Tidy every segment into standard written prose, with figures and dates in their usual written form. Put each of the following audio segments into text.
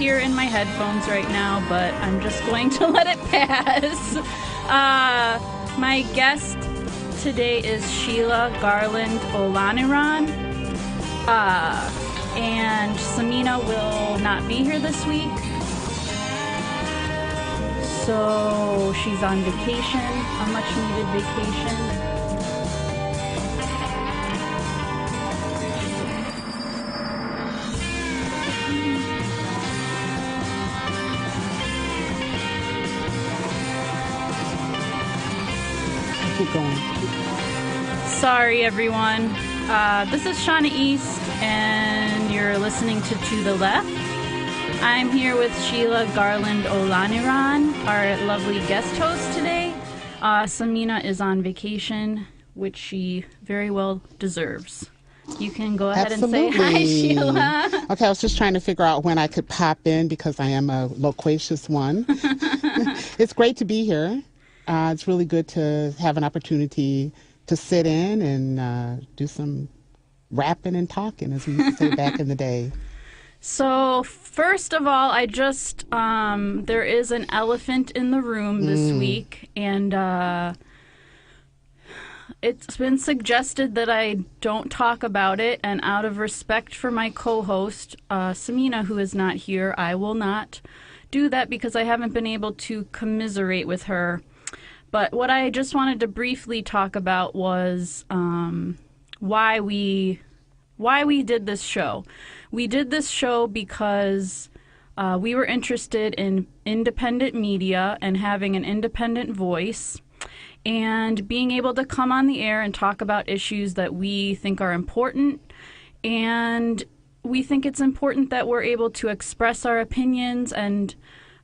hear in my headphones right now, but I'm just going to let it pass. My guest today is Sheila Garland Olaniran. And Samina will not be here this week. So she's on vacation, a much needed vacation. Keep going. Sorry, everyone. This is Shauna East, and you're listening to the Left. I'm here with Sheila Garland Olaniran, our lovely guest host today. Samina is on vacation, which she very well deserves. You can go ahead Absolutely. And say hi, Sheila. Okay, I was just trying to figure out when I could pop in because I am a loquacious one. It's great to be here. It's really good to have an opportunity to sit in and do some rapping and talking, as we used to say back in the day. So, first of all, I just, there is an elephant in the room this week, and it's been suggested that I don't talk about it, and out of respect for my co-host, Samina, who is not here, I will not do that because I haven't been able to commiserate with her. But what I just wanted to briefly talk about was why we did this show. We did this show because we were interested in independent media and having an independent voice and being able to come on the air and talk about issues that we think are important. And we think it's important that we're able to express our opinions, and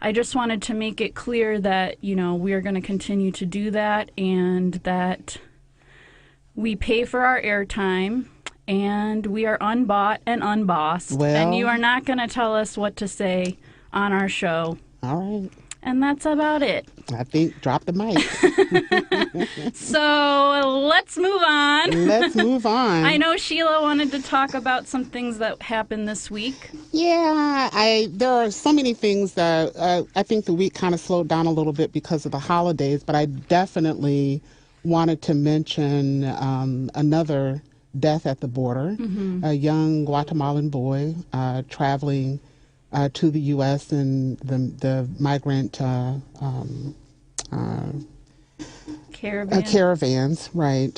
I just wanted to make it clear that, you know, we're going to continue to do that and that we pay for our airtime and we are unbought and unbossed. Well, and you are not going to tell us what to say on our show. All right. And that's about it. I think drop the mic. So let's move on. Let's move on. I know Sheila wanted to talk about some things that happened this week. Yeah, there are so many things that I think the week kind of slowed down a little bit because of the holidays, but I definitely wanted to mention another death at the border. A young Guatemalan boy traveling to the U.S. and the migrant caravans, right,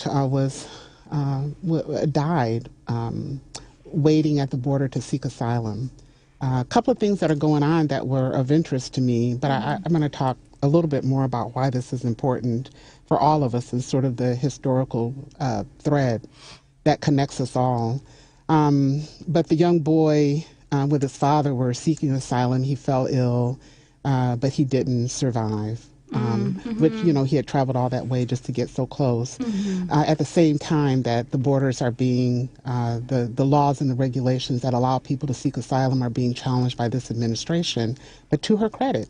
died waiting at the border to seek asylum. A couple of things that are going on that were of interest to me, but I'm going to talk a little bit more about why this is important for all of us and sort of the historical thread that connects us all. But the young boy with his father were seeking asylum. He fell ill, but he didn't survive. Which, you know, he had traveled all that way just to get so close. At the same time that the borders are being, the laws and the regulations that allow people to seek asylum are being challenged by this administration. But to her credit,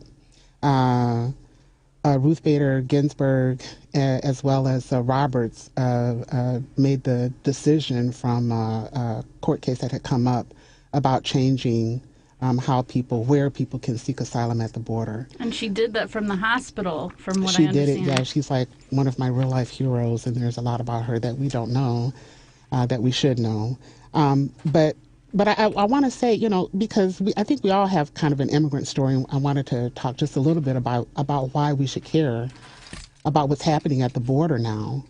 Ruth Bader Ginsburg, as well as Roberts, made the decision from a court case that had come up about changing where people can seek asylum at the border. And she did that from the hospital, from what I understand. She did it, yeah. She's like one of my real-life heroes, and there's a lot about her that we don't know, that we should know. But I want to say, you know, because I think we all have kind of an immigrant story. I wanted to talk just a little bit about why we should care about what's happening at the border now.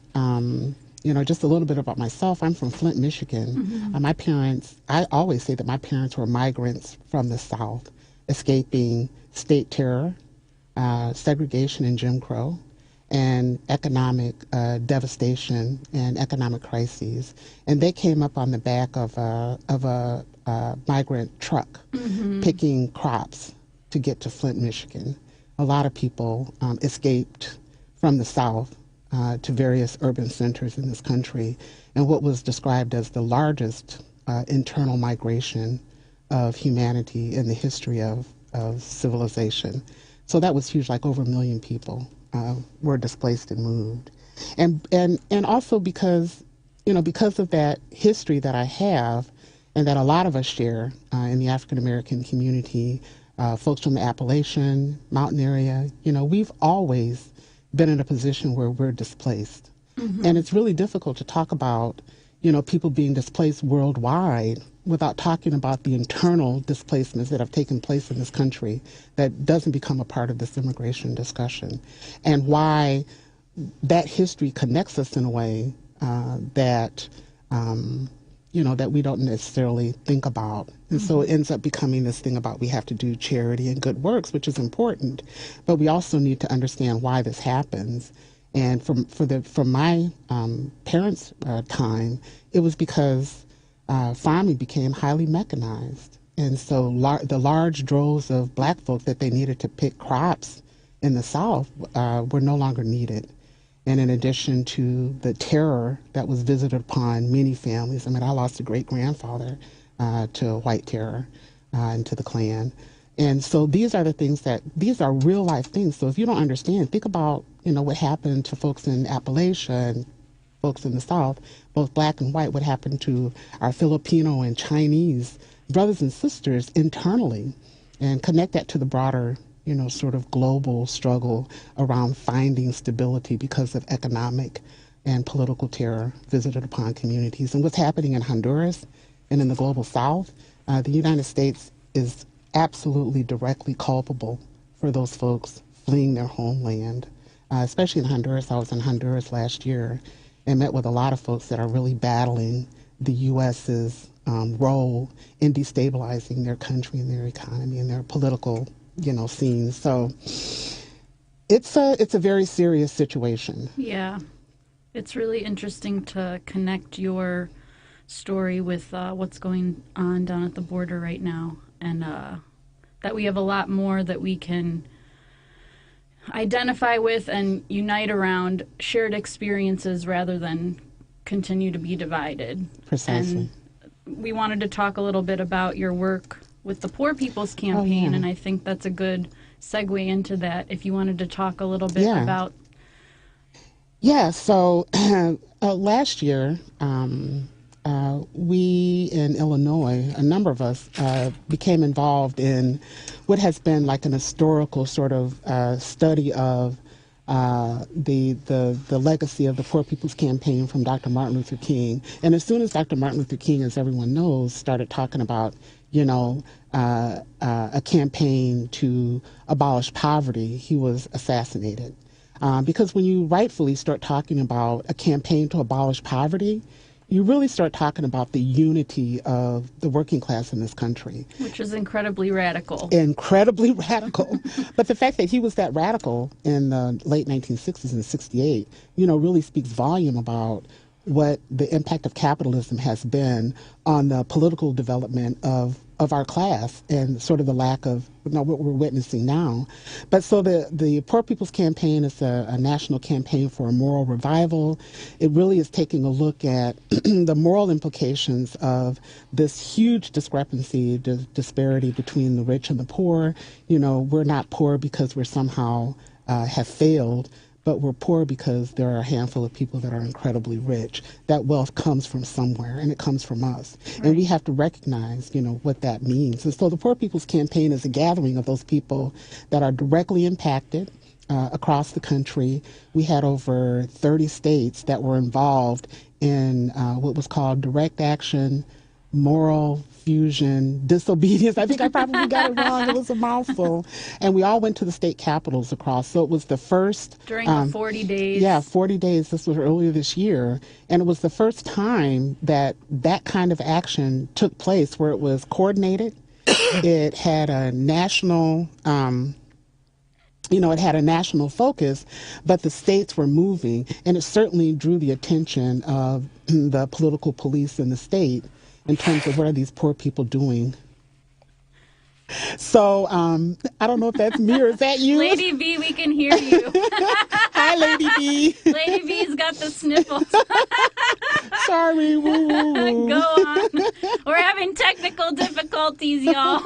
You know, just a little bit about myself. I'm from Flint, Michigan. My parents, I always say that my parents were migrants from the South, escaping state terror, segregation and Jim Crow, and economic devastation and economic crises. And they came up on the back of a migrant truck picking crops to get to Flint, Michigan. A lot of people escaped from the South to various urban centers in this country, and what was described as the largest internal migration of humanity in the history of civilization. So that was huge, like over 1 million people were displaced and moved. And also because, you know, because of that history that I have and that a lot of us share in the African American community, folks from the Appalachian Mountain area, we've always been in a position where we're displaced. And it's really difficult to talk about, people being displaced worldwide without talking about the internal displacements that have taken place in this country that doesn't become a part of this immigration discussion, and why that history connects us in a way that we don't necessarily think about. And so it ends up becoming this thing about we have to do charity and good works, which is important, but we also need to understand why this happens. And from my parents' time, it was because farming became highly mechanized. And so the large droves of black folk that they needed to pick crops in the South were no longer needed. And in addition to the terror that was visited upon many families, I lost a great-grandfather to white terror and to the Klan. And so these are real-life things. So if you don't understand, think about, what happened to folks in Appalachia and folks in the South, both black and white, what happened to our Filipino and Chinese brothers and sisters internally, and connect that to the broader sort of global struggle around finding stability because of economic and political terror visited upon communities. And what's happening in Honduras and in the global South, the United States is absolutely directly culpable for those folks fleeing their homeland, especially in Honduras. I was in Honduras last year and met with a lot of folks that are really battling the U.S.'s role in destabilizing their country and their economy and their political scenes. So it's a very serious situation. Yeah. It's really interesting to connect your story with what's going on down at the border right now, and that we have a lot more that we can identify with and unite around shared experiences rather than continue to be divided. Precisely. And we wanted to talk a little bit about your work with the Poor People's Campaign, and I think that's a good segue into that, if you wanted to talk a little bit about. Yeah, so last year, we in Illinois, a number of us, became involved in what has been like an historical sort of study of the legacy of the Poor People's Campaign from Dr. Martin Luther King. And as soon as Dr. Martin Luther King, as everyone knows, started talking about a campaign to abolish poverty, he was assassinated. Because when you rightfully start talking about a campaign to abolish poverty, you really start talking about the unity of the working class in this country. Which is incredibly radical. Incredibly radical. But the fact that he was that radical in the late 1960s and 68, really speaks volume about what the impact of capitalism has been on the political development of our class and sort of the lack of what we're witnessing now. But so the Poor People's Campaign is a national campaign for a moral revival. It really is taking a look at the moral implications of this huge discrepancy, disparity between the rich and the poor. We're not poor because we're somehow have failed, but we're poor because there are a handful of people that are incredibly rich. That wealth comes from somewhere, and it comes from us. Right. And we have to recognize, what that means. And so the Poor People's Campaign is a gathering of those people that are directly impacted across the country. We had over 30 states that were involved in what was called direct action, moral fusion, disobedience. I think I probably got it wrong. It was a mouthful. And we all went to the state capitals across. So it was the first... During the 40 days. Yeah, 40 days. This was earlier this year. And it was the first time that kind of action took place where it was coordinated. It had a national... it had a national focus, but the states were moving. And it certainly drew the attention of the political police in the state in terms of what are these poor people doing. So I don't know if that's me or is that you? Lady B, we can hear you. Hi, Lady B. Lady B's got the sniffles. Sorry. Woo, woo, woo. Go on. We're having having technical difficulties, y'all.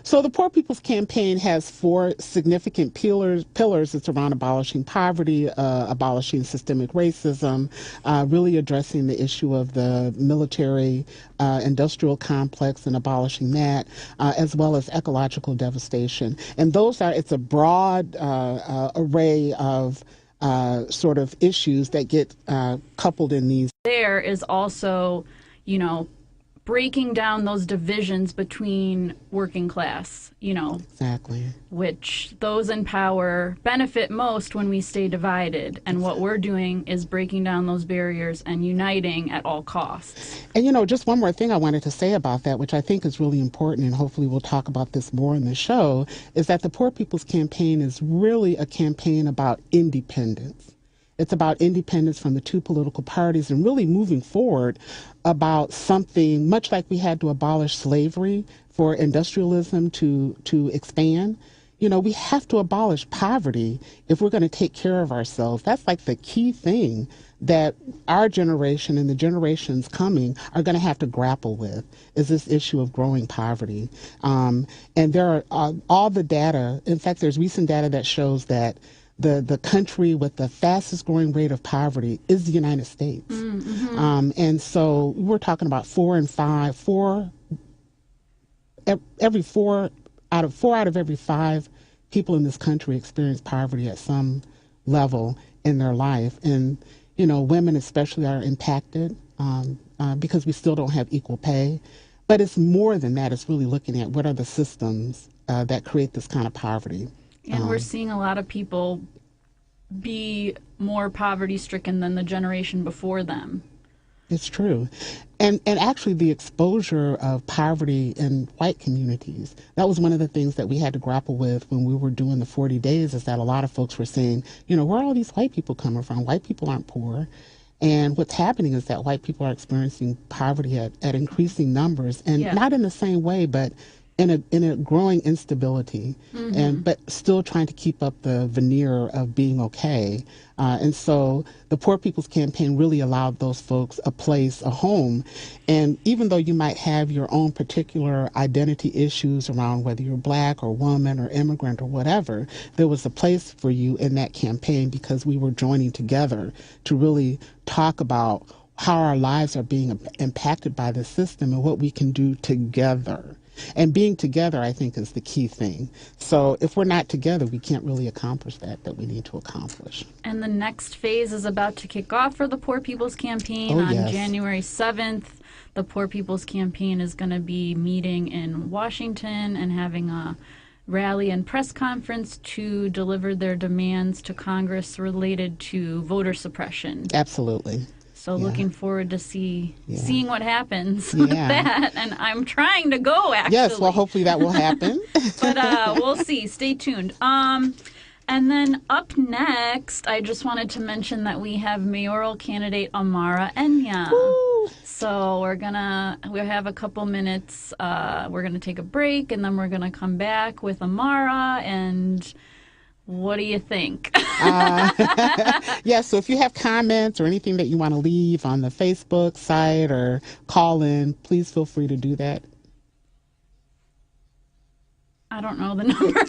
So the Poor People's Campaign has four significant pillars. It's around abolishing poverty, abolishing systemic racism, really addressing the issue of the military industrial complex and abolishing that, as well as ecological devastation. And it's a broad array of sort of issues that get coupled in these. There is also, breaking down those divisions between working class, Exactly. which those in power benefit most when we stay divided. And what we're doing is breaking down those barriers and uniting at all costs. And, just one more thing I wanted to say about that, which I think is really important, and hopefully we'll talk about this more in the show, is that the Poor People's Campaign is really a campaign about independence. It's about independence from the two political parties and really moving forward about something much like we had to abolish slavery for industrialism to expand. We have to abolish poverty if we're going to take care of ourselves. That's like the key thing that our generation and the generations coming are going to have to grapple with, is this issue of growing poverty. And there are all the data. In fact, there's recent data that shows that the country with the fastest growing rate of poverty is the United States. Mm-hmm. And so we're talking about every four out of every five people in this country experience poverty at some level in their life. And, women especially are impacted because we still don't have equal pay. But it's more than that. It's really looking at what are the systems that create this kind of poverty. And we're seeing a lot of people be more poverty-stricken than the generation before them. It's true. And actually the exposure of poverty in white communities, that was one of the things that we had to grapple with when we were doing the 40 days, is that a lot of folks were saying, where are all these white people coming from? White people aren't poor. And what's happening is that white people are experiencing poverty at increasing numbers, and not in the same way, but in a growing instability, but still trying to keep up the veneer of being okay. And so the Poor People's Campaign really allowed those folks a place, a home. And even though you might have your own particular identity issues around whether you're Black or woman or immigrant or whatever, there was a place for you in that campaign, because we were joining together to really talk about how our lives are being impacted by the system and what we can do together. And being together, I think, is the key thing. So if we're not together, we can't really accomplish that we need to accomplish. And the next phase is about to kick off for the Poor People's Campaign on January 7th. The Poor People's Campaign is going to be meeting in Washington and having a rally and press conference to deliver their demands to Congress related to voter suppression. Absolutely. So looking forward to seeing what happens with that. And I'm trying to go, actually. Yes, well, hopefully that will happen. But we'll see. Stay tuned. And then up next, I just wanted to mention that we have mayoral candidate Amara Enya. Woo! So we'll have a couple minutes. We're going to take a break, and then we're going to come back with Amara. And what do you think? So if you have comments or anything that you want to leave on the Facebook site or call in, please feel free to do that. I don't know the number.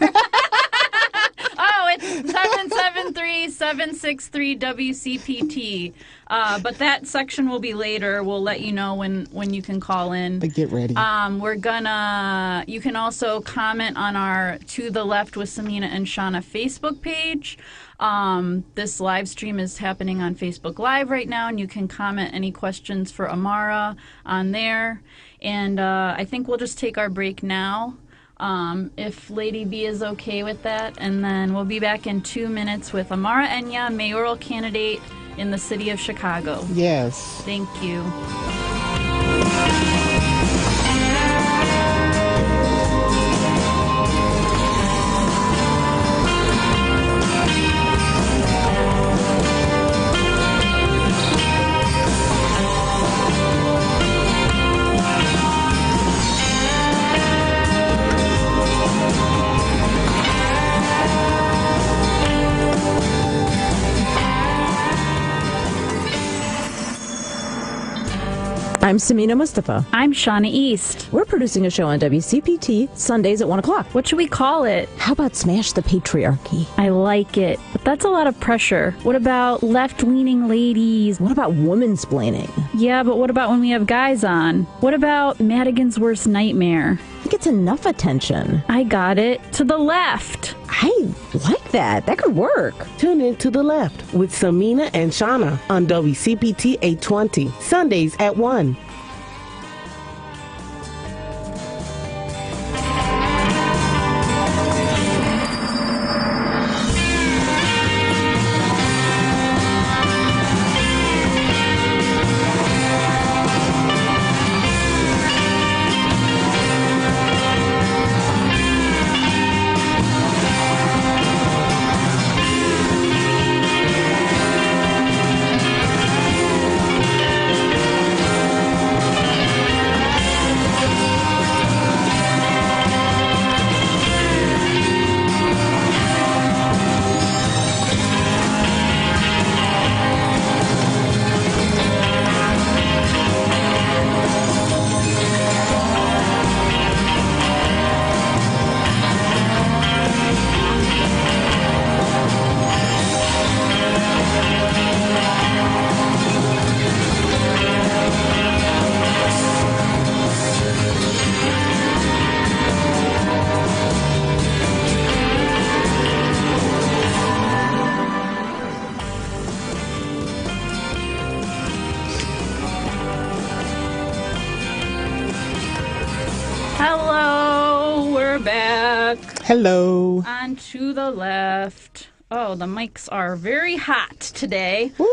It's 773-763-WCPT. But that section will be later. We'll let you know when you can call in. But get ready. You can also comment on our To the Left with Samina and Shauna Facebook page. This live stream is happening on Facebook Live right now, and you can comment any questions for Amara on there. And I think we'll just take our break now. If Lady B is okay with that, and then we'll be back in 2 minutes with Amara Enya, mayoral candidate in the city of Chicago. Yes. Thank you. I'm Samina Mustafa. I'm Shauna East. We're producing a show on WCPT Sundays at 1 o'clock. What should we call it? How about Smash the Patriarchy? I like it, but that's a lot of pressure. What about left-leaning ladies? What about woman-splaining? Yeah, but what about when we have guys on? What about Madigan's worst nightmare? It gets enough attention. I got it. To the left. I like that. That could work. Tune in to the left with Samina and Shauna on WCPT 820, Sundays at 1. Hello, we're back. Hello. On To the Left. Oh, the mics are very hot today. Woo.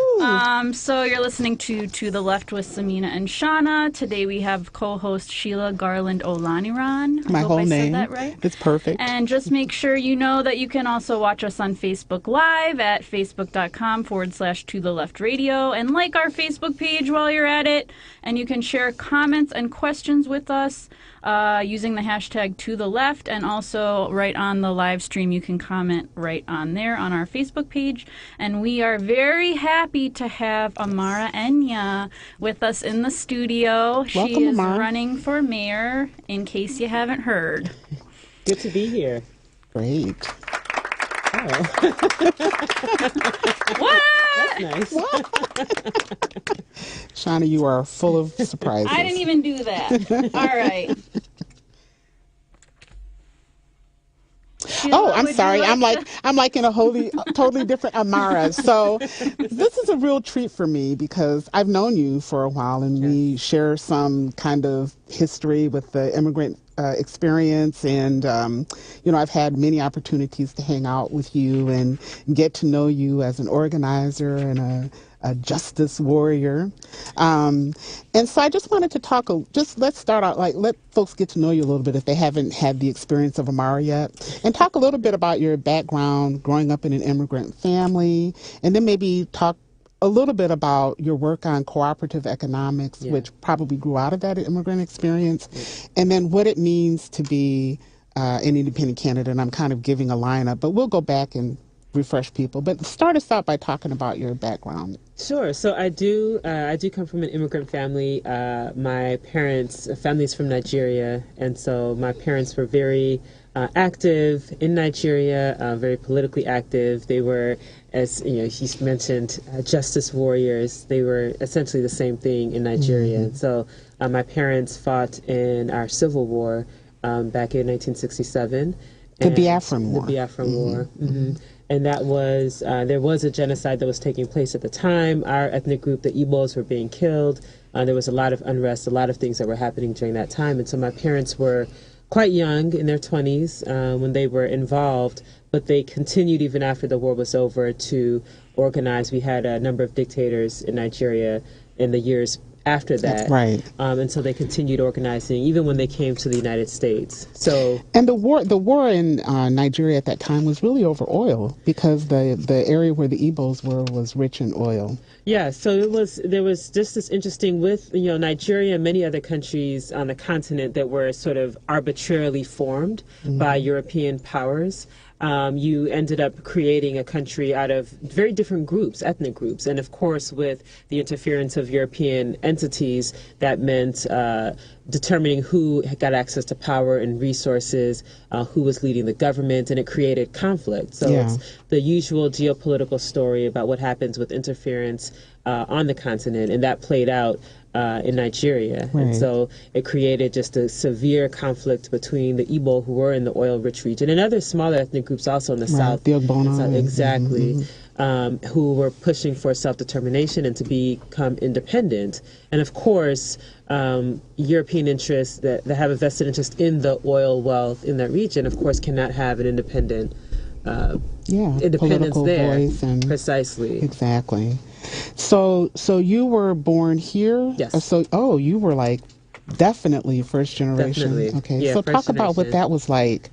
So you're listening to the Left with Samina and Shauna. Today we have co-host Sheila Garland Olaniran. My I hope whole I name. said that right. It's perfect. And just make sure you know that you can also watch us on Facebook Live at facebook.com/To the Left Radio, and like our Facebook page while you're at it. And you can share comments and questions with us using the hashtag To the Left, and also right on the live stream you can comment right on there on our Facebook page. And we are very happy to have Amara Enya with us in the studio. She Welcome, is Amara. running for mayor, in case you haven't heard. Good to be here. Great. What? That's nice. Shauna, you are full of surprises. I didn't even do that. All right. Oh, I'm Would you sorry. like to- I'm like in a totally different Amara. So this is a real treat for me because I've known you for a while, and we share some kind of history with the immigrant experience, and I've had many opportunities to hang out with you and get to know you as an organizer and a justice warrior. And so I just wanted to talk, let's start out, let folks get to know you a little bit if they haven't had the experience of Amara yet, and talk a little bit about your background growing up in an immigrant family, and then maybe talk a little bit about your work on cooperative economics, which probably grew out of that immigrant experience, and then what it means to be an independent candidate. And I'm kind of giving a lineup, but we'll go back and refresh people. But start us out by talking about your background. Sure. So I do come from an immigrant family. My parents' family's from Nigeria, and so my parents were very active in Nigeria, very politically active. They were, as he's mentioned, justice warriors. They were essentially the same thing in Nigeria. Mm-hmm. So my parents fought in our civil war back in 1967. The Biafran War. The Biafran War. Mm-hmm. And that was, there was a genocide that was taking place at the time. Our ethnic group, the Igbos, were being killed. There was a lot of unrest, a lot of things that were happening during that time. And so my parents were quite young, in their 20s, when they were involved, but they continued even after the war was over to organize. We had a number of dictators in Nigeria in the years after that. That's right. And so they continued organizing even when they came to the United States. So, and the war in Nigeria at that time was really over oil, because the area where the Igbos were was rich in oil. Yeah, so there was just this interesting with Nigeria and many other countries on the continent that were sort of arbitrarily formed by European powers. you ended up creating a country out of very different groups, ethnic groups. And of course, with the interference of European entities, that meant determining who got access to power and resources, who was leading the government, and it created conflict. So it's the usual geopolitical story about what happens with interference on the continent, and that played out in Nigeria. Right. And so it created just a severe conflict between the Igbo, who were in the oil-rich region, and other smaller ethnic groups also in the south. The Ogbonna. Exactly. Who were pushing for self-determination and to become independent. And of course, European interests that have a vested interest in the oil wealth in that region, of course, cannot have an independent independence there. Voice and precisely. Exactly. So you were born here? Yes. So you were like definitely first generation. Definitely. Okay. Yeah, so first talk about what generation. that was like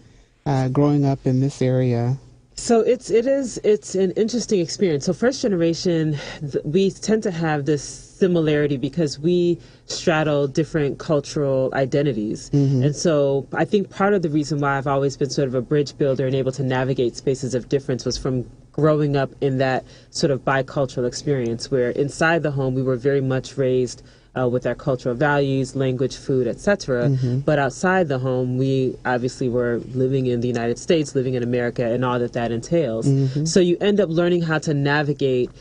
growing up in this area. So it's an interesting experience. So first generation, we tend to have this similarity because we straddle different cultural identities. And so I think part of the reason why I've always been sort of a bridge builder and able to navigate spaces of difference was from growing up in that sort of bicultural experience where inside the home we were very much raised with our cultural values, language, food, etc. But outside the home, we obviously were living in the United States, living in America, and all that entails. So you end up learning how to navigate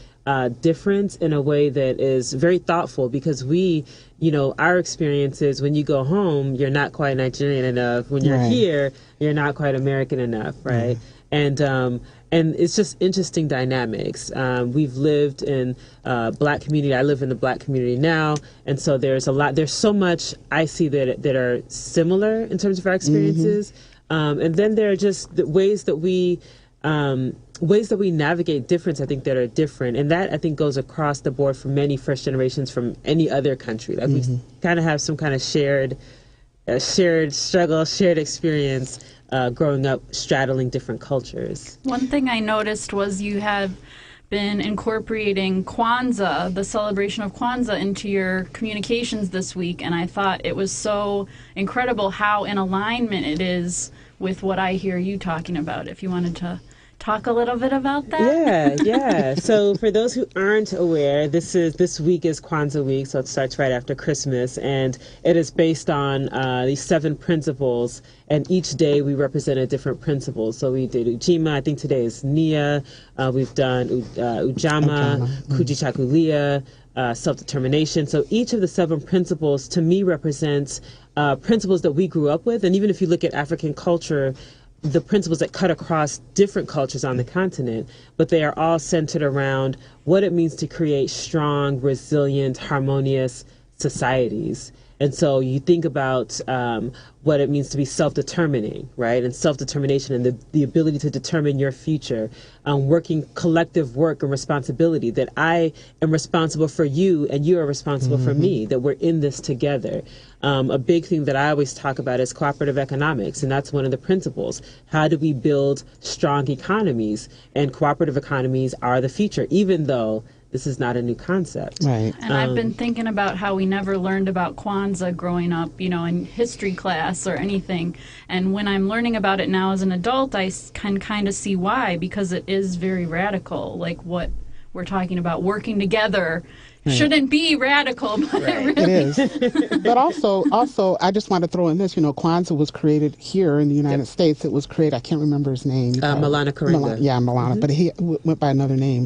difference in a way that is very thoughtful because our experiences, when you go home, you're not quite Nigerian enough. When you're here, you're not quite American enough, right? And it's just interesting dynamics. We've lived in Black community. I live in the Black community now, and so there's so much I see that are similar in terms of our experiences. And then there are just the ways that we navigate difference, I think, that are different. And that, I think, goes across the board for many first generations from any other country. Like we kind of have some kind of shared struggle, shared experience growing up straddling different cultures. One thing I noticed was you have been incorporating Kwanzaa, the celebration of Kwanzaa, into your communications this week, and I thought it was so incredible how in alignment it is with what I hear you talking about. If you wanted to talk a little bit about that? Yeah. So for those who aren't aware, this week is Kwanzaa week, so it starts right after Christmas, and it is based on these 7 principles, and each day we represent a different principle. So we did Ujima, I think today is Nia, we've done Ujama, Kujichagulia, self-determination. So each of the 7 principles to me represents principles that we grew up with, and even if you look at African culture, the principles that cut across different cultures on the continent, but they are all centered around what it means to create strong, resilient, harmonious societies. And so you think about what it means to be self-determining, right? And self-determination and the ability to determine your future, working collective work and responsibility, that I am responsible for you and you are responsible for me, that we're in this together. A big thing that I always talk about is cooperative economics, and that's one of the principles. How do we build strong economies? And cooperative economies are the future, even though this is not a new concept. Right. And I've been thinking about how we never learned about Kwanzaa growing up, in history class or anything. And when I'm learning about it now as an adult, I can kind of see why, because it is very radical, like what we're talking about, working together. Shouldn't be radical, but it really is. But also, I just want to throw in this. Kwanzaa was created here in the United States. It was created. I can't remember his name. Maulana Karenga. Maulana. But he went by another name.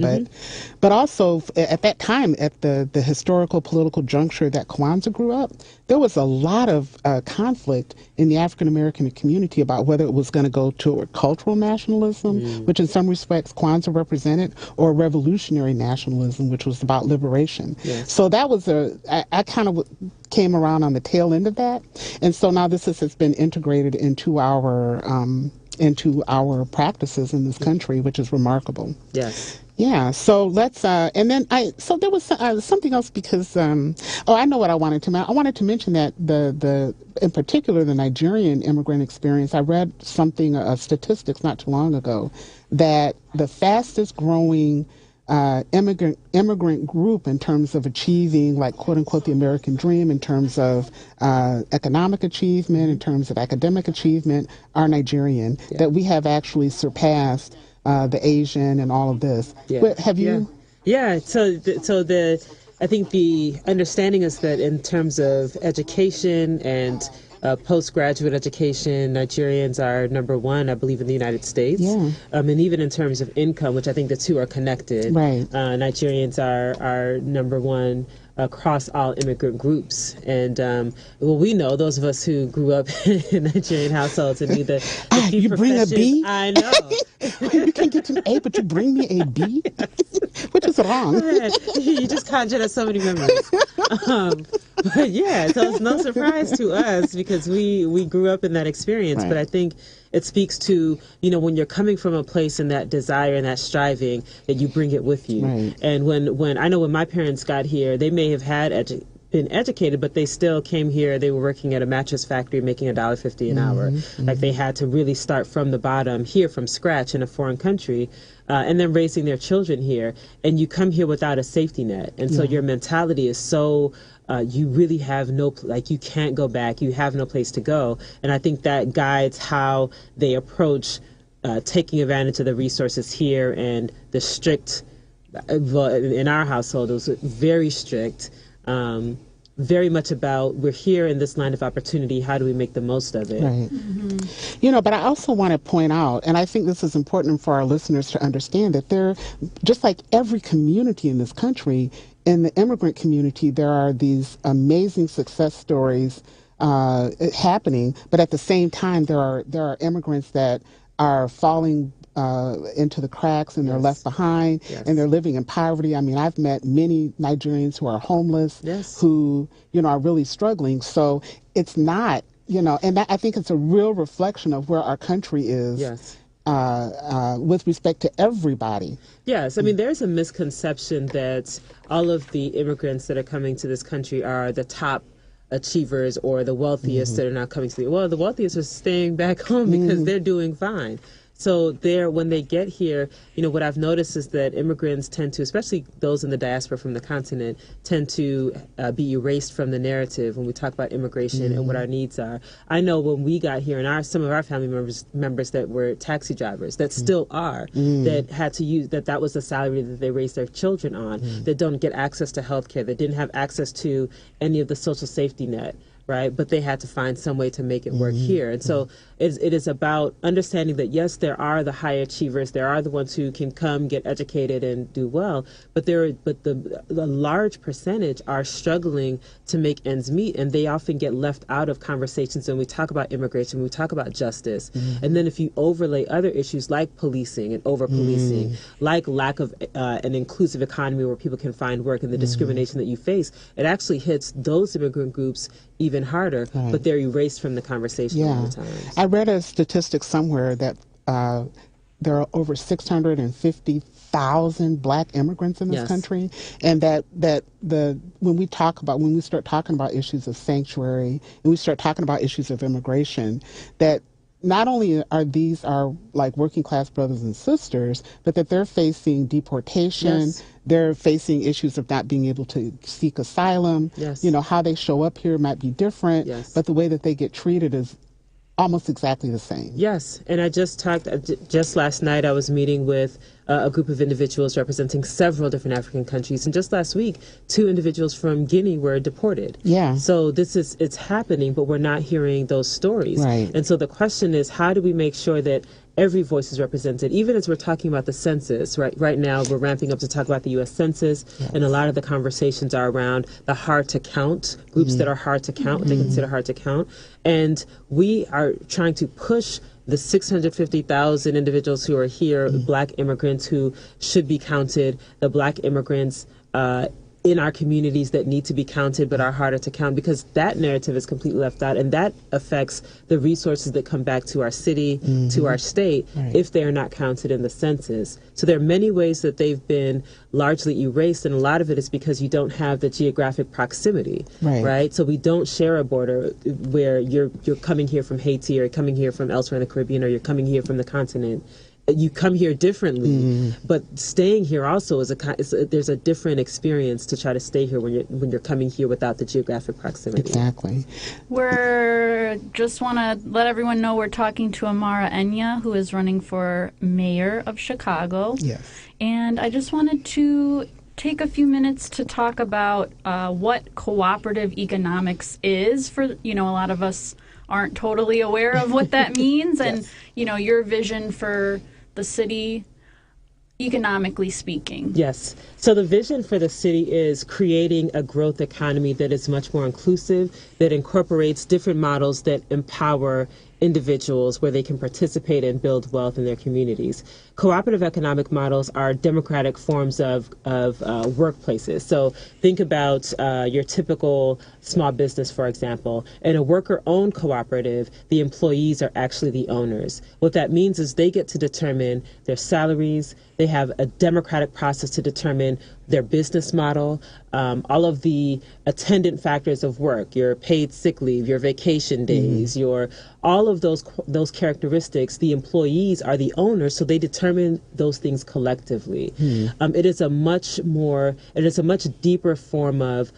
But also at that time, at the historical political juncture that Kwanzaa grew up, there was a lot of conflict in the African American community about whether it was going to go toward cultural nationalism, which in some respects Kwanzaa represented, or revolutionary nationalism, which was about liberation. Yes. So that was I kind of came around on the tail end of that, and so now this has been integrated into our practices in this country, which is remarkable. Yes. Yeah. So let's and then so there was something else because I know what I wanted to mention. I wanted to mention that the in particular the Nigerian immigrant experience. I read something statistics not too long ago that the fastest growing immigrant group in terms of achieving, like, quote unquote, the American dream, in terms of economic achievement, in terms of academic achievement, are Nigerian. Yeah. That we have actually surpassed the Asian and all of this. Yeah. But have you? Yeah. I think the understanding is that in terms of education and postgraduate education, Nigerians are number one, I believe, in the United States. Yeah. And even in terms of income, which I think the two are connected. Right. Nigerians are number one across all immigrant groups. And we know, those of us who grew up in Nigerian households and knew the key you bring a B? I know. You can get an A, but you bring me a B? Which is wrong. You just conjured up so many memories. But yeah, so it's no surprise to us because we grew up in that experience. Right. But I think it speaks to, when you're coming from a place in that desire and that striving, that you bring it with you. Right. And when I know when my parents got here, they may have been educated, but they still came here. They were working at a mattress factory making $1.50 an hour. Like, they had to really start from the bottom here, from scratch, in a foreign country, and then raising their children here. And you come here without a safety net, and so your mentality is so you really have you can't go back. You have no place to go. And I think that guides how they approach taking advantage of the resources here. And the strict, in our household, it was very strict. Very much about, we're here in this line of opportunity, how do we make the most of it? Right. But I also want to point out, and I think this is important for our listeners to understand, that just like every community in this country, in the immigrant community, there are these amazing success stories happening, but at the same time, there are immigrants that are falling into the cracks, and they're left behind, and they're living in poverty. I mean, I've met many Nigerians who are homeless, who, are really struggling. So it's not, and I think it's a real reflection of where our country is. With respect to everybody. Yes, I mean, there's a misconception that all of the immigrants that are coming to this country are the top achievers or the wealthiest that are not coming to the wealthiest are staying back home because they're doing fine. So when they get here, what I've noticed is that immigrants tend to, especially those in the diaspora from the continent, tend to be erased from the narrative when we talk about immigration and what our needs are. I know when we got here, and some of our family members that were taxi drivers, that still are, that had to use, that was the salary that they raised their children on, that don't get access to health care, that didn't have access to any of the social safety net. Right, but they had to find some way to make it work here. And so it is about understanding that, yes, there are the high achievers, there are the ones who can come, get educated, and do well, but the large percentage are struggling to make ends meet, and they often get left out of conversations when we talk about immigration, when we talk about justice. And then if you overlay other issues like policing and over-policing, like lack of an inclusive economy where people can find work, and the discrimination that you face, it actually hits those immigrant groups even harder, but they're erased from the conversation all the time. I read a statistic somewhere that there are over 650,000 Black immigrants in this country, and that when we start talking about issues of sanctuary and we start talking about issues of immigration, that not only are these our like working class brothers and sisters, but that they're facing deportation. They're facing issues of not being able to seek asylum. How they show up here might be different, but the way that they get treated is almost exactly the same. Yes, and I just last night I was meeting with a group of individuals representing several different African countries, and just last week 2 individuals from Guinea were deported. So it's happening, but we're not hearing those stories. And so the question is, how do we make sure that every voice is represented, even as we're talking about the census. Right now, we're ramping up to talk about the U.S. Census, and a lot of the conversations are around the hard to count, groups that are hard to count, what they consider hard to count. And we are trying to push the 650,000 individuals who are here, Black immigrants who should be counted, the Black immigrants in our communities that need to be counted but are harder to count, because that narrative is completely left out, and that affects the resources that come back to our city, to our state, if they are not counted in the census. So there are many ways that they've been largely erased, and a lot of it is because you don't have the geographic proximity, right? So we don't share a border where you're coming here from Haiti, or you're coming here from elsewhere in the Caribbean, or you're coming here from the continent. you come here differently, but staying here also there's a different experience to try to stay here when you're coming here without the geographic proximity. Exactly. We're just want to let everyone know we're talking to Amara Enya, who is running for mayor of Chicago. Yes. And I just wanted to take a few minutes to talk about what cooperative economics is. For a lot of us aren't totally aware of what that means, and your vision for the city, economically speaking. Yes. So the vision for the city is creating a growth economy that is much more inclusive, that incorporates different models that empower individuals where they can participate and build wealth in their communities. Cooperative economic models are democratic forms of workplaces. So think about your typical small business, for example. In a worker-owned cooperative, the employees are actually the owners. What that means is they get to determine their salaries. They have a democratic process to determine their business model, all of the attendant factors of work, your paid sick leave, your vacation days, all of those characteristics. The employees are the owners, so they determine those things collectively. It is a much deeper form of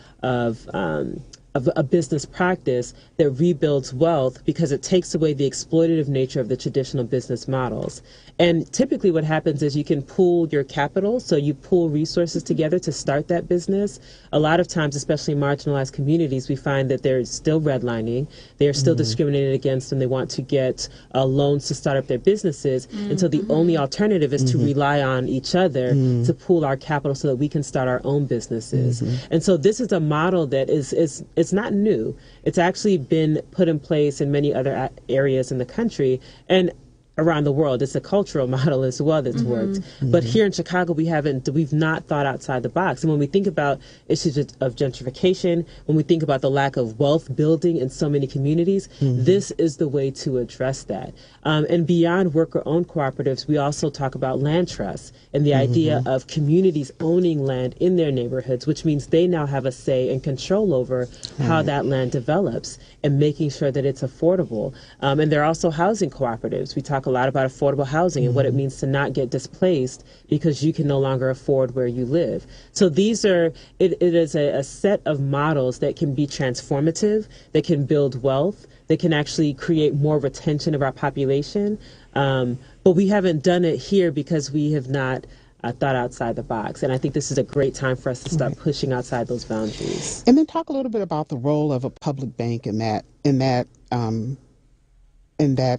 a business practice that rebuilds wealth because it takes away the exploitative nature of the traditional business models. And typically what happens is you can pool your capital, so you pool resources together to start that business. A lot of times, especially in marginalized communities, we find that they're still redlining, they are still discriminated against, and they want to get loans to start up their businesses. And so the only alternative is to rely on each other to pool our capital so that we can start our own businesses. And so this is a model that it's not new. It's actually been put in place in many other areas in the country and around the world. It's a cultural model as well that's worked. But here in Chicago, we've not thought outside the box. And when we think about issues of gentrification, when we think about the lack of wealth building in so many communities, this is the way to address that. And beyond worker-owned cooperatives, we also talk about land trusts and the idea of communities owning land in their neighborhoods, which means they now have a say and control over how that land develops and making sure that it's affordable. And there are also housing cooperatives. We talk a lot about affordable housing and what it means to not get displaced because you can no longer afford where you live. So it is a set of models that can be transformative, that can build wealth, that can actually create more retention of our population. But we haven't done it here because we have not thought outside the box. And I think this is a great time for us to start pushing outside those boundaries. And then talk a little bit about the role of a public bank in that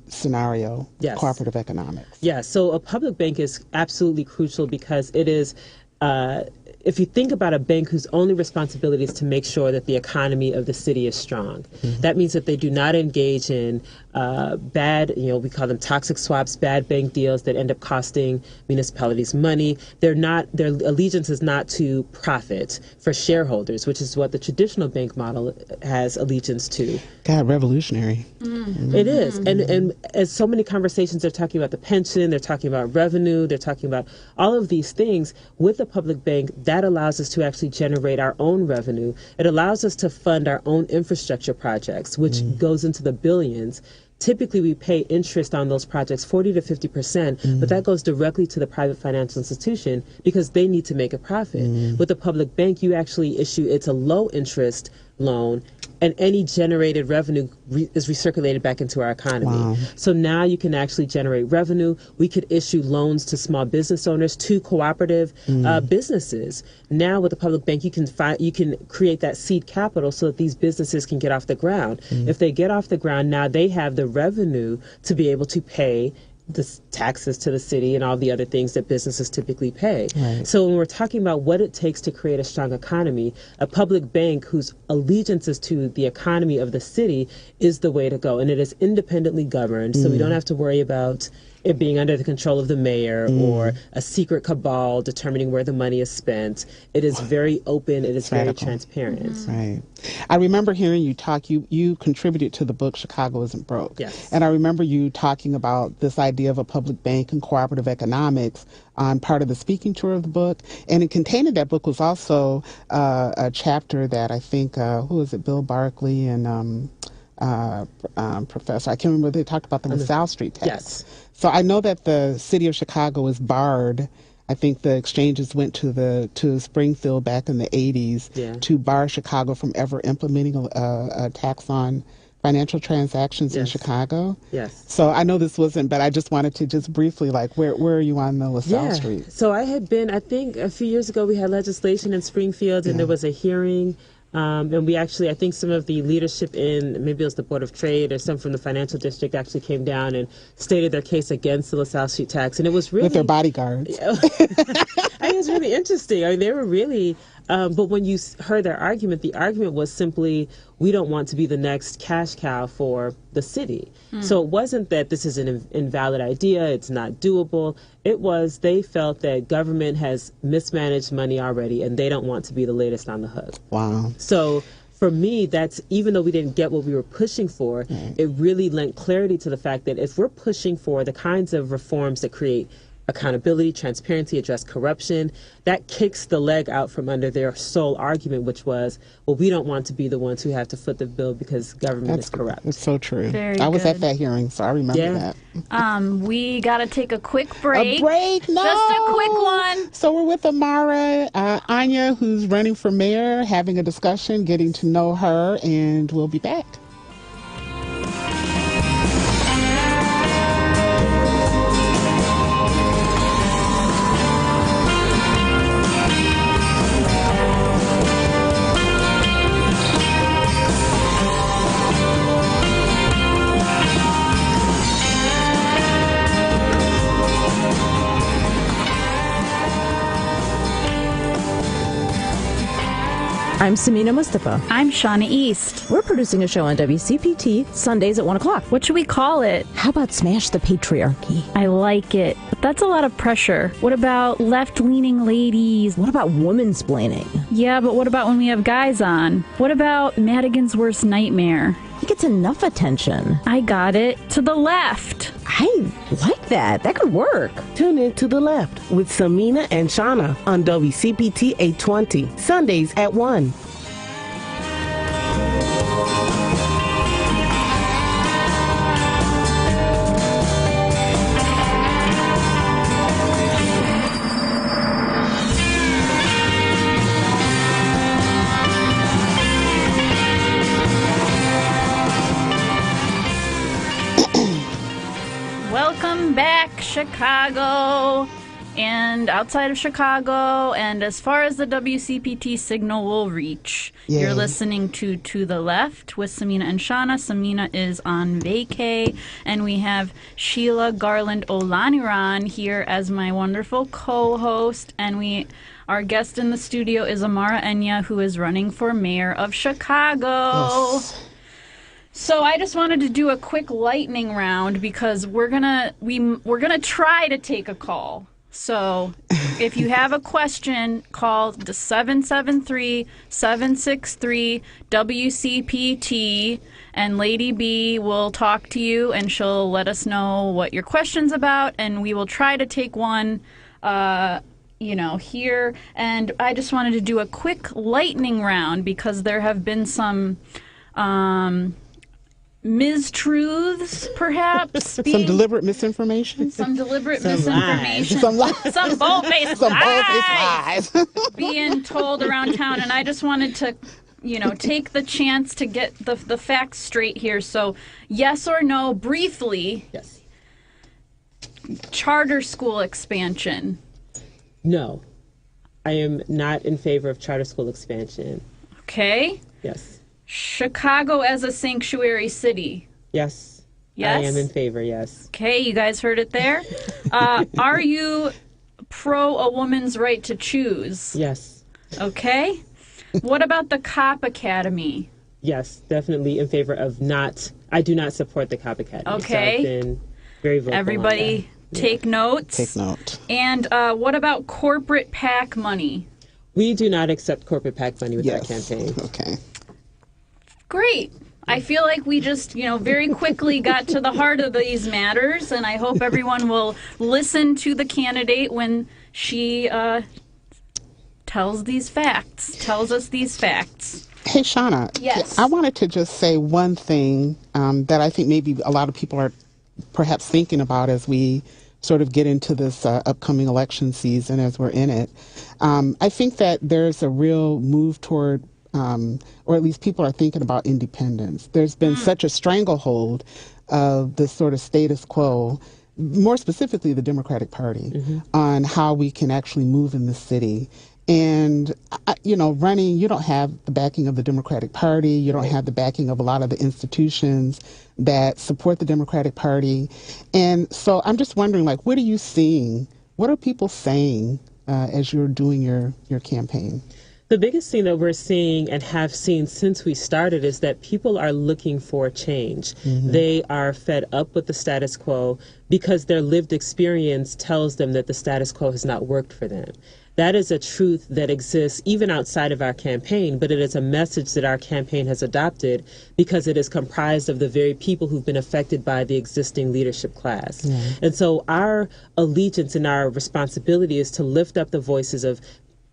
scenario, cooperative economics. Yeah, so a public bank is absolutely crucial because it is, if you think about a bank whose only responsibility is to make sure that the economy of the city is strong, that means that they do not engage in bad, we call them toxic swaps, bad bank deals that end up costing municipalities money. Their allegiance is not to profit for shareholders, which is what the traditional bank model has allegiance to. God, revolutionary. It is. And as so many conversations are talking about the pension, they're talking about revenue, they're talking about all of these things. With the public bank, that allows us to actually generate our own revenue. It allows us to fund our own infrastructure projects, which goes into the billions. Typically, we pay interest on those projects, 40 to 50%, but that goes directly to the private financial institution because they need to make a profit. With the public bank, you actually it's a low interest loan, and any generated revenue is recirculated back into our economy. Wow. So now you can actually generate revenue. We could issue loans to small business owners, to cooperative businesses. Now with the public bank, you can create that seed capital so that these businesses can get off the ground. If they get off the ground, now they have the revenue to be able to pay the taxes to the city and all the other things that businesses typically pay. Right. So when we're talking about what it takes to create a strong economy, a public bank whose allegiance is to the economy of the city is the way to go. And it is independently governed, so we don't have to worry about it being under the control of the mayor or a secret cabal determining where the money is spent. It is very open. It is very transparent. Right. I remember hearing you talk. You contributed to the book Chicago Isn't Broke. Yes. And I remember you talking about this idea of a public bank and cooperative economics on part of the speaking tour of the book. And contained in that book was also a chapter that I think, who was it, Bill Barkley and professor. I can't remember. They talked about the LaSalle Street tax. Yes. So I know that the city of Chicago is barred. I think the exchanges went to Springfield back in the 80s to bar Chicago from ever implementing a tax on financial transactions in Chicago. Yes. So I know this wasn't, but I just wanted to just briefly, like, where are you on the LaSalle Street? So I had been, I think a few years ago, we had legislation in Springfield, and there was a hearing. And we actually, I think some of the leadership in, maybe it was the Board of Trade or some from the financial district actually came down and stated their case against the LaSalle Street tax. And it was really... With their bodyguards. I think it was really interesting. I mean, they were really... but when you heard their argument, the argument was simply, we don't want to be the next cash cow for the city. So it wasn't that this is an invalid idea, it's not doable. It was they felt that government has mismanaged money already and they don't want to be the latest on the hook. Wow. So for me, that's, even though we didn't get what we were pushing for, it really lent clarity to the fact that if we're pushing for the kinds of reforms that create accountability, transparency, address corruption, that kicks the leg out from under their sole argument, which was, well, we don't want to be the ones who have to foot the bill because government is corrupt. It's so true. Very I was good. at that hearing, so I remember that. We got to take a quick break. A break? No. Just a quick one. So we're with Amara Anya, who's running for mayor, having a discussion, getting to know her, and we'll be back. I'm Samina Mustafa. I'm Shauna East. We're producing a show on WCPT Sundays at 1 o'clock. What should we call it? How about Smash the Patriarchy? I like it, but that's a lot of pressure. What about left-leaning ladies? What about womansplaining? Yeah, but what about when we have guys on? What about Madigan's worst nightmare? It gets enough attention. I got it. To the left. I like that. That could work. Tune in to the left with Samina and Shauna on WCPT 820, Sundays at 1. Welcome back, Chicago, and outside of Chicago, and as far as the WCPT signal will reach. Yay. You're listening to the Left with Samina and Shauna. Samina is on vacay, and we have Sheila Garland Olaniran here as my wonderful co-host, and our guest in the studio is Amara Enya, who is running for mayor of Chicago. Yes. So I just wanted to do a quick lightning round because we're gonna try to take a call. So if you have a question, call the 773-763-WCPT, and Lady B will talk to you and she'll let us know what your question's about, and we will try to take one here. And I just wanted to do a quick lightning round because there have been some mistruths, perhaps. Some deliberate misinformation. Some deliberate Some misinformation. Some lies. Some bold-faced Some lies bold-faced lies. being told around town. And I just wanted to, take the chance to get the facts straight here. So, yes or no, briefly, Yes. charter school expansion. No. I am not in favor of charter school expansion. Okay. Yes. Chicago as a sanctuary city. Yes. Yes? I am in favor, yes. Okay, you guys heard it there. Are you pro a woman's right to choose? Yes. Okay. What about the Cop Academy? Yes, definitely in favor of not. I do not support the Cop Academy. Okay. So I've been very vocal on Everybody that. take notes. Take note. And what about corporate PAC money? We do not accept corporate PAC money with our Yes. campaign. Okay. Great. I feel like we just, very quickly got to the heart of these matters, and I hope everyone will listen to the candidate when she tells us these facts. Hey, Shauna. Yes. I wanted to just say one thing that I think maybe a lot of people are perhaps thinking about as we sort of get into this upcoming election season, as we're in it. I think that there's a real move toward, or at least people are thinking about independence. There's been such a stranglehold of this sort of status quo, more specifically the Democratic Party, on how we can actually move in the city. And, running, you don't have the backing of the Democratic Party. You don't have the backing of a lot of the institutions that support the Democratic Party. And so I'm just wondering, what are you seeing? What are people saying as you're doing your campaign? The biggest thing that we're seeing and have seen since we started is that people are looking for change. They are fed up with the status quo because their lived experience tells them that the status quo has not worked for them. That is a truth that exists even outside of our campaign, but it is a message that our campaign has adopted because it is comprised of the very people who've been affected by the existing leadership class. And so our allegiance and our responsibility is to lift up the voices of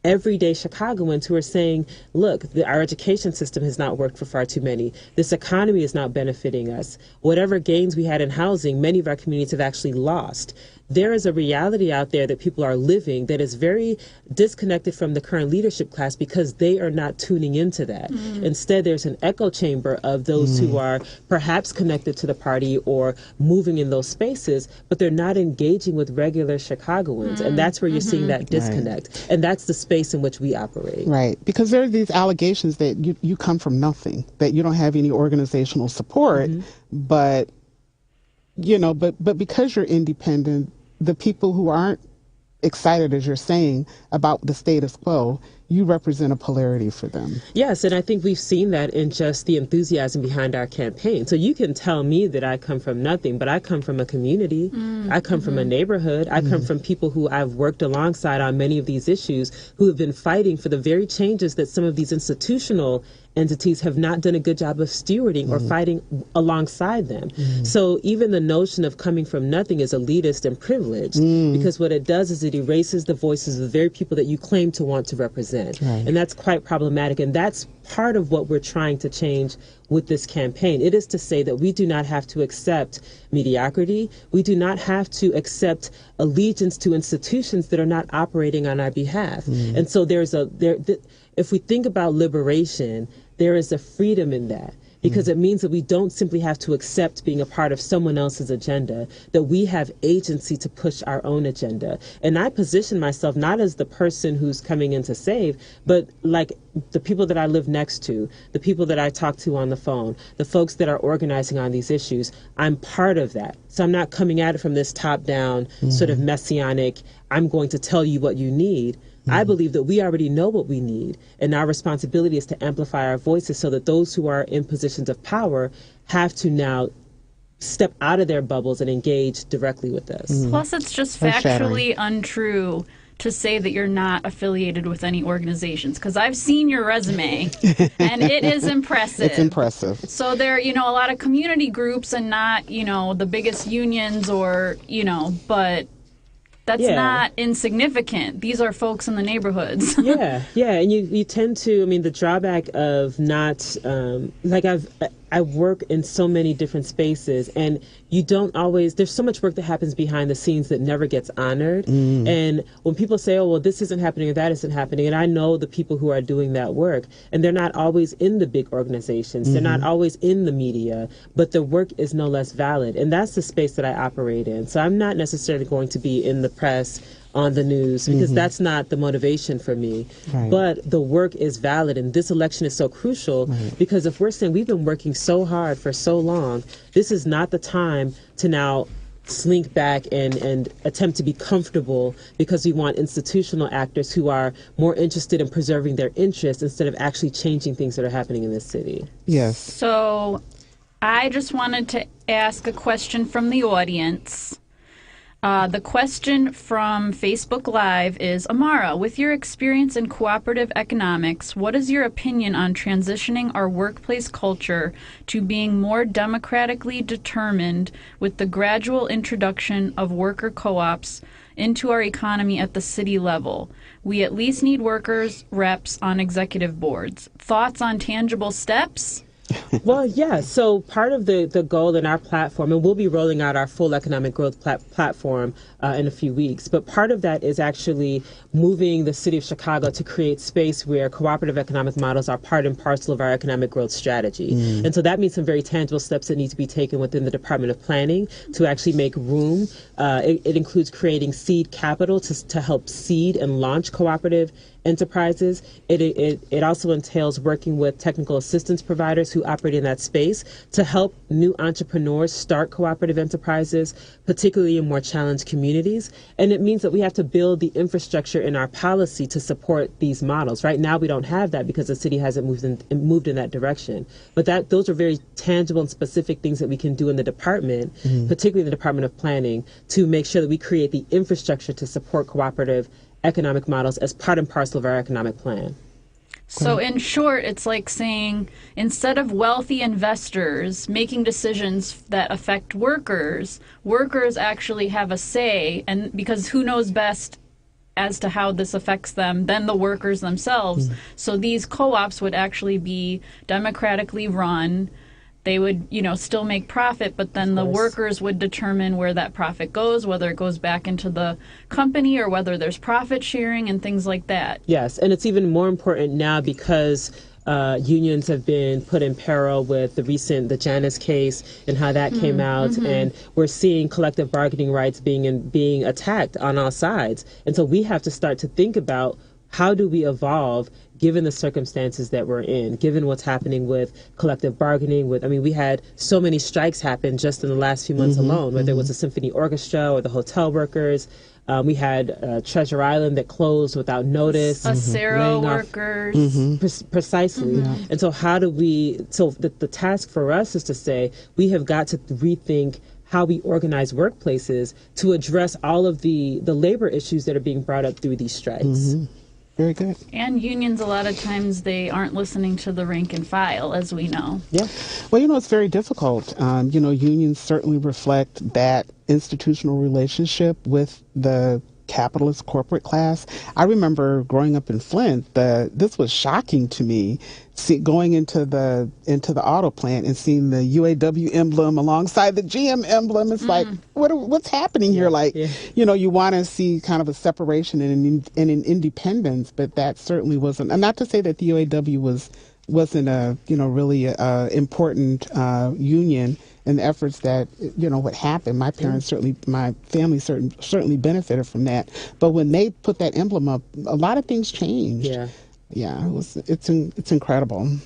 everyday Chicagoans who are saying, look, our education system has not worked for far too many. This economy is not benefiting us. Whatever gains we had in housing, many of our communities have actually lost. There is a reality out there that people are living that is very disconnected from the current leadership class because they are not tuning into that. Instead, there's an echo chamber of those who are perhaps connected to the party or moving in those spaces, but they're not engaging with regular Chicagoans. And that's where you're seeing that disconnect. Right. And that's the space in which we operate. Right. Because there are these allegations that you come from nothing, that you don't have any organizational support, but because you're independent, the people who aren't excited, as you're saying, about the status quo, you represent a polarity for them. Yes, and I think we've seen that in just the enthusiasm behind our campaign. So you can tell me that I come from nothing, but I come from a community. I come from a neighborhood. I come from people who I've worked alongside on many of these issues, who have been fighting for the very changes that some of these institutional entities have not done a good job of stewarding or fighting alongside them. So even the notion of coming from nothing is elitist and privileged because what it does is it erases the voices of the very people that you claim to want to represent. And that's quite problematic. And that's part of what we're trying to change with this campaign. It is to say that we do not have to accept mediocrity. We do not have to accept allegiance to institutions that are not operating on our behalf. And so if we think about liberation, there is a freedom in that. Because it means that we don't simply have to accept being a part of someone else's agenda, that we have agency to push our own agenda. And I position myself not as the person who's coming in to save, but like the people that I live next to, the people that I talk to on the phone, the folks that are organizing on these issues. I'm part of that. So I'm not coming at it from this top-down sort of messianic, I'm going to tell you what you need. I believe that we already know what we need, and our responsibility is to amplify our voices so that those who are in positions of power have to now step out of their bubbles and engage directly with us. Plus, it's just factually untrue to say that you're not affiliated with any organizations, because I've seen your resume, and it is impressive. It's impressive. So there are, a lot of community groups and not, the biggest unions or, but that's not insignificant. These are folks in the neighborhoods. Yeah. And you tend to, the drawback of not, I work in so many different spaces, and you don't always, there's so much work that happens behind the scenes that never gets honored. And when people say, oh, well, this isn't happening or that isn't happening, and I know the people who are doing that work, and they're not always in the big organizations, they're not always in the media, but the work is no less valid. And that's the space that I operate in. So I'm not necessarily going to be in the press on the news because that's not the motivation for me. But the work is valid, and this election is so crucial because if we're saying we've been working so hard for so long, this is not the time to now slink back and attempt to be comfortable because we want institutional actors who are more interested in preserving their interests instead of actually changing things that are happening in this city. Yes. So I just wanted to ask a question from the audience. The question from Facebook Live is, Amara, with your experience in cooperative economics, what is your opinion on transitioning our workplace culture to being more democratically determined with the gradual introduction of worker co-ops into our economy at the city level? We at least need workers' reps on executive boards. Thoughts on tangible steps? Well, yeah. So part of the goal in our platform, and we'll be rolling out our full economic growth platform in a few weeks, but part of that is actually moving the city of Chicago to create space where cooperative economic models are part and parcel of our economic growth strategy. And so that means some very tangible steps that need to be taken within the Department of Planning to actually make room. It includes creating seed capital to help seed and launch cooperative enterprises. It also entails working with technical assistance providers who operate in that space to help new entrepreneurs start cooperative enterprises, particularly in more challenged communities. And it means that we have to build the infrastructure in our policy to support these models. Right now, we don't have that because the city hasn't moved in that direction. But those are very tangible and specific things that we can do in the department, particularly the Department of Planning, to make sure that we create the infrastructure to support cooperative economic models as part and parcel of our economic plan. So in short, it's like saying instead of wealthy investors making decisions that affect workers actually have a say, and because who knows best as to how this affects them than the workers themselves. So these co-ops would actually be democratically run. They would, still make profit, but then the workers would determine where that profit goes, whether it goes back into the company or whether there's profit sharing and things like that. Yes, and it's even more important now because unions have been put in peril with the Janus case and how that came out, and we're seeing collective bargaining rights being attacked on all sides. And so we have to start to think about how do we evolve given the circumstances that we're in, given what's happening with collective bargaining. We had so many strikes happen just in the last few months alone, whether it was the symphony orchestra or the hotel workers. We had Treasure Island that closed without notice. Acero workers. Precisely. And so the task for us is to say we have got to rethink how we organize workplaces to address all of the labor issues that are being brought up through these strikes. Very good. And unions, a lot of times, they aren't listening to the rank and file, as we know. Yeah. Well, it's very difficult. Unions certainly reflect that institutional relationship with the capitalist corporate class. I remember growing up in Flint, this was shocking to me, going into the auto plant and seeing the UAW emblem alongside the GM emblem. It's like, what's happening here? You want to see kind of a separation and an independence, but that certainly wasn't. And not to say that the UAW wasn't a really important union in the efforts that what happened. My parents my family certainly benefited from that. But when they put that emblem up, a lot of things changed. Yeah, it's incredible.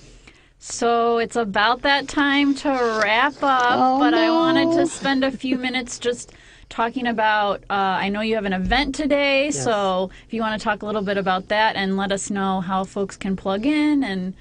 So it's about that time to wrap up, I wanted to spend a few minutes just talking about, I know you have an event today, so if you want to talk a little bit about that and let us know how folks can plug in and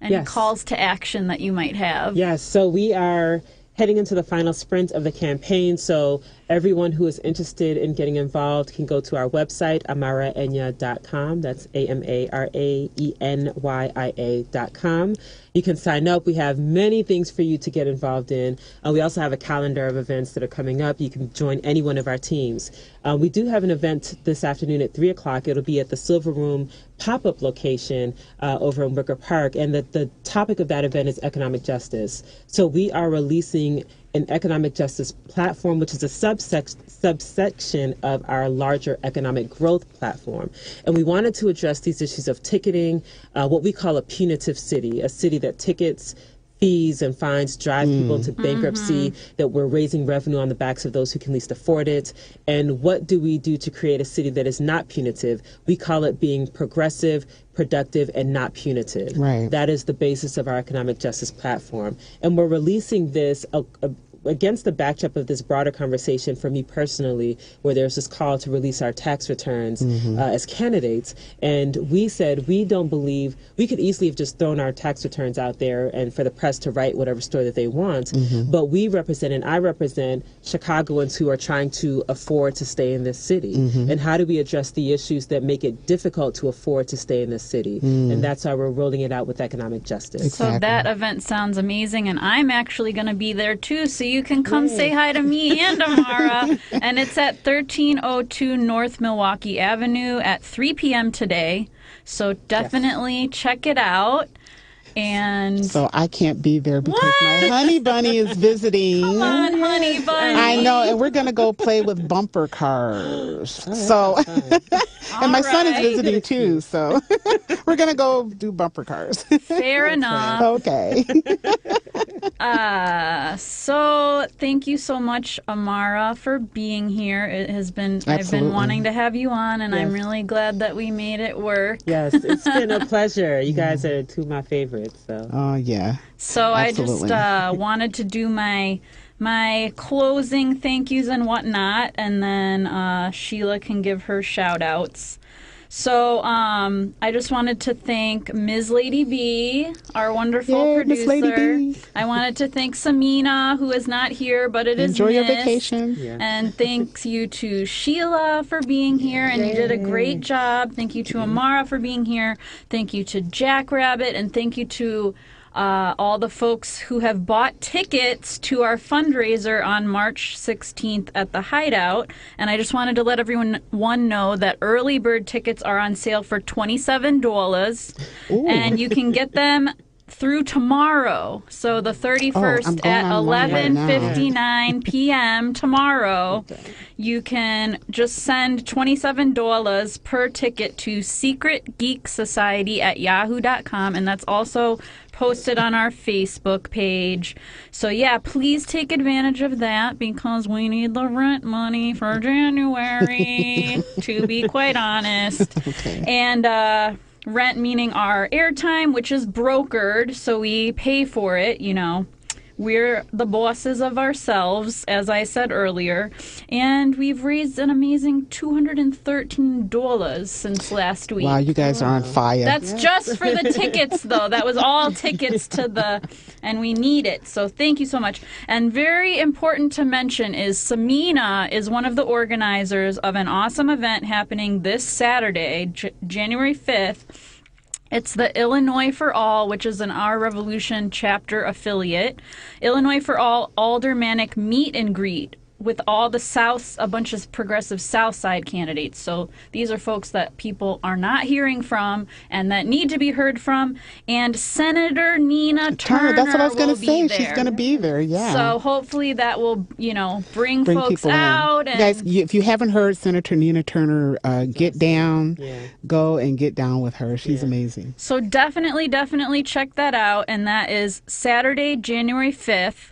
any calls to action that you might have. Yes, so we are heading into the final sprint of the campaign. So everyone who is interested in getting involved can go to our website, amaraenya.com. That's AMARAENYIA.com. You can sign up. We have many things for you to get involved in. We also have a calendar of events that are coming up. You can join any one of our teams. We do have an event this afternoon at 3 o'clock. It'll be at the Silver Room pop-up location over in Wicker Park. And the topic of that event is economic justice. So we are releasing an economic justice platform, which is a subsection of our larger economic growth platform. And we wanted to address these issues of ticketing, what we call a punitive city, a city that tickets, fees, and fines drive people into bankruptcy, that we're raising revenue on the backs of those who can least afford it. And what do we do to create a city that is not punitive? We call it being progressive, productive, and not punitive. Right. That is the basis of our economic justice platform. And we're releasing this against the backdrop of this broader conversation for me personally, where there's this call to release our tax returns as candidates. And we said we don't believe we could easily have just thrown our tax returns out there and for the press to write whatever story that they want. But we represent, and I represent, Chicagoans who are trying to afford to stay in this city. And how do we address the issues that make it difficult to afford to stay in this city? And that's why we're rolling it out with economic justice. So that event sounds amazing, and I'm actually going to be there too, so you can come say hi to me and Amara. And it's at 1302 North Milwaukee Avenue at 3 p.m. today. So definitely check it out. And So I can't be there because my honey bunny is visiting. come on, honey bunny. I know, and we're gonna go play with bumper cars. So, and my son is right. visiting too. So, we're gonna go do bumper cars. Fair enough. Okay. So thank you so much, Amara, for being here. It has been I've Absolutely. been wanting to have you on, and I'm really glad that we made it work. Yes, it's been a pleasure. You guys are two of my favorites. So Oh yeah. So Absolutely. I just wanted to do my closing thank yous and whatnot, and then Sheila can give her shout outs. So I just wanted to thank Ms. Lady B, our wonderful Yay, producer. Miss Lady B. I wanted to thank Samina, who is not here, but it is Enjoy your missed. vacation. Yeah. And thanks you to Sheila for being here, and you did a great job. Thank you to Amara for being here. Thank you to Jackrabbit, and thank you to all the folks who have bought tickets to our fundraiser on March 16th at the Hideout. And I just wanted to let everyone know that early bird tickets are on sale for $27, and you can get them through tomorrow. So the 31st going at online right now. 11:59 p.m. tomorrow. You can just send $27 per ticket to secretgeeksociety@yahoo.com, and that's also posted on our Facebook page. So yeah, please take advantage of that because we need the rent money for January, to be quite honest. And rent meaning our airtime, which is brokered, so we pay for it, you know. We're the bosses of ourselves, as I said earlier, and we've raised an amazing $213 since last week. Wow, you guys are on fire. That's just for the tickets, though. That was all tickets to and we need it. So thank you so much. And very important to mention is Samina is one of the organizers of an awesome event happening this Saturday, January 5th. It's the Illinois for All, which is an Our Revolution chapter affiliate. Illinois for All Aldermanic Meet and Greet with all the a bunch of progressive South Side candidates. So these are folks that people are not hearing from and that need to be heard from. And Senator Nina Turner That's what I was going will to be say. there. She's going to be there. Yeah. So hopefully that will, bring folks people out. in. And You guys, if you haven't heard Senator Nina Turner get down, Yeah. go and get down with her. She's amazing. So definitely check that out. And that is Saturday, January 5th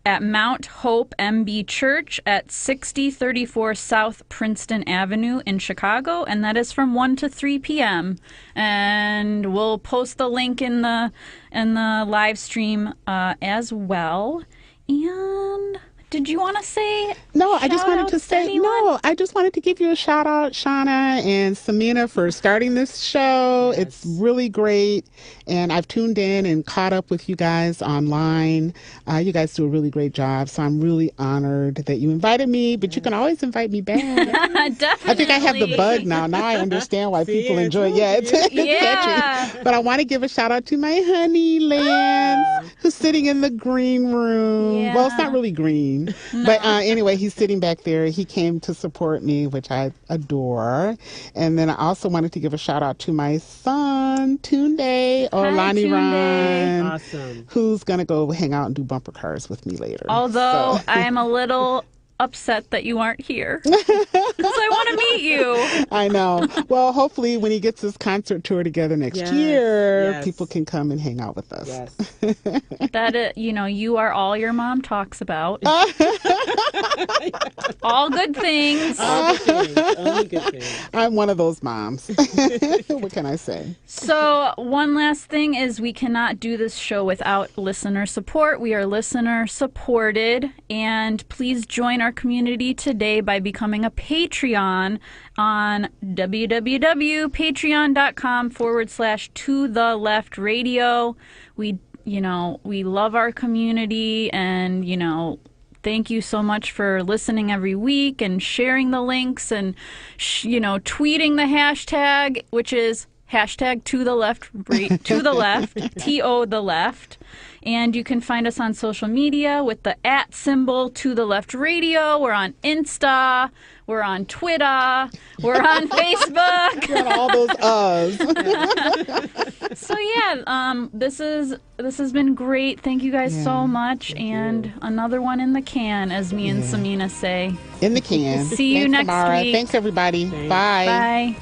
at Mount Hope MB Church at 6034 South Princeton Avenue in Chicago. And that is from 1 to 3 p.m. And we'll post the link in the live stream as well. And did you want to say No, I just wanted to shout-outs say, anyone? no, I just wanted to give you a shout out, Shauna and Samina, for starting this show. Yes. It's really great. And I've tuned in and caught up with you guys online. You guys do a really great job. So I'm really honored that you invited me, but you can always invite me back. Definitely. I think I have the bug now. Now I understand why See, people I enjoy it. told Yeah, you. it's Yeah. catchy. But I want to give a shout out to my honey, Lance, who's sitting in the green room. Yeah. Well, it's not really green. But anyway, he's sitting back there. He came to support me, which I adore. And then I also wanted to give a shout out to my son, Tunde Olani Tunde. Ran, Awesome. who's going to go hang out and do bumper cars with me later. Although So- I'm a little upset that you aren't here because I want to meet you. I know. Well, hopefully when he gets his concert tour together next year, yes. people can come and hang out with us. Yes. That you are all your mom talks about. All good things. All good things. Only good things. I'm one of those moms. What can I say? So one last thing is we cannot do this show without listener support. We are listener supported, and please join our community today by becoming a Patreon on www.patreon.com/to-the-left-radio. We love our community, and thank you so much for listening every week and sharing the links and tweeting the hashtag, which is hashtag to the left, TO the left. And you can find us on social media with the @ to the left radio. We're on Insta. We're on Twitter. We're on Facebook. Got all those uhs. So this has been great. Thank you guys so much. And another one in the can, as me and Samina say. In the can. See you Thanks, next Tamara. week. Thanks, everybody. Bye. Bye.